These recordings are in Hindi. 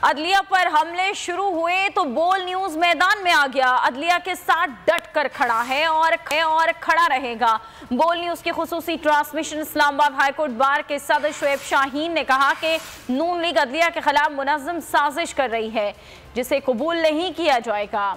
अदलिया पर हमले शुरू हुए तो बोल न्यूज मैदान में आ गया। अदलिया के साथ डट कर खड़ा है और खड़ा रहेगा। बोल न्यूज की खुसूसी ट्रांसमिशन इस्लामाबाद हाईकोर्ट बार के सदर शुएब शाहीन ने कहा कि नून लीग अदलिया के खिलाफ मुनज़्ज़म साजिश कर रही है जिसे कबूल नहीं किया जाएगा।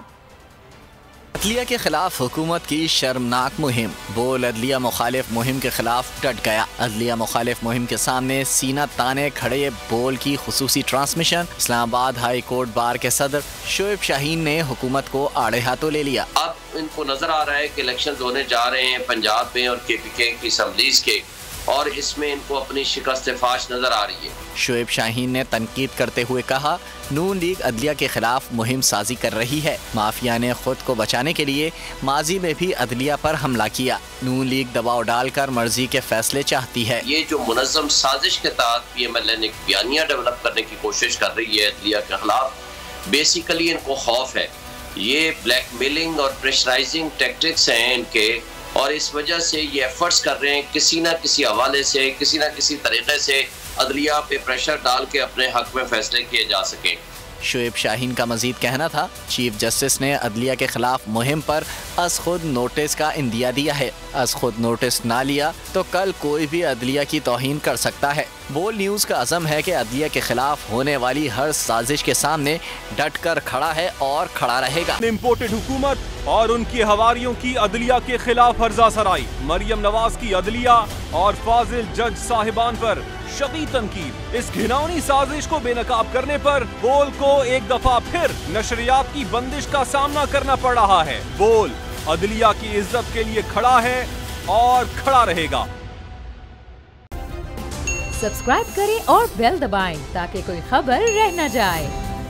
अदलिया के खिलाफ हुकूमत की शर्मनाक मुहिम। बोल अदलिया मुखालिफ मुहिम के खिलाफ डट गया। अदलिया मुखालिफ मुहिम के सामने सीना ताने खड़े बोल की खुसूसी transmission. Islamabad high court bar के सदर शुएब शाहीन ने हुकूमत को आड़े हाथों ले लिया। अब इनको नजर आ रहा है कि इलेक्शन होने जा रहे हैं पंजाब में और KPK की असम्बलीज के, और इसमें इनको अपनी शिकस्त फाश नजर आ रही है। शुएब शाहीन ने तनकीद करते हुए कहा, नून लीग अदलिया के खिलाफ मुहिम साजी कर रही है। माफिया ने खुद को बचाने के लिए माजी में भी अदलिया पर हमला किया। नून लीग दबाव डालकर मर्जी के फैसले चाहती है। ये जो मुनज़्ज़म साजिश के तहत PMLN ने बयानिया डेवलप करने की कोशिश कर रही है अदलिया के खिलाफ, बेसिकली इनको खौफ है। ये ब्लैकमेलिंग और प्रेशराइजिंग टैक्टिक्स हैं इनके, और इस वजह से ये एफर्ट्स कर रहे हैं किसी ना किसी हवाले से, किसी ना किसी तरीके से अदलिया पे प्रेशर डाल के अपने हक में फैसले किए जा सकें। शुएब शाहीन का मजीद कहना था, चीफ जस्टिस ने अदलिया के खिलाफ मुहिम पर अज खुद नोटिस का इंदिया दिया है। अज खुद नोटिस ना लिया तो कल कोई भी अदलिया की तौहीन कर सकता है। बोल न्यूज़ का अज़म है कि अदलिया के खिलाफ होने वाली हर साजिश के सामने डट कर खड़ा है और खड़ा रहेगा। इम्पोर्टेड हुकूमत और उनकी हवारियों की अदलिया के खिलाफ हर्जा सराई। मरियम नवाज की अदलिया और फाजिल जज साहिबान पर शदीद तनकीद। इस घिनौनी साजिश को बेनकाब करने पर बोल को एक दफा फिर नशरियात की बंदिश का सामना करना पड़ रहा है। बोल अदलिया की इज्जत के लिए खड़ा है और खड़ा रहेगा। सब्सक्राइब करें और बेल दबाएं ताकि कोई खबर रह न जाए।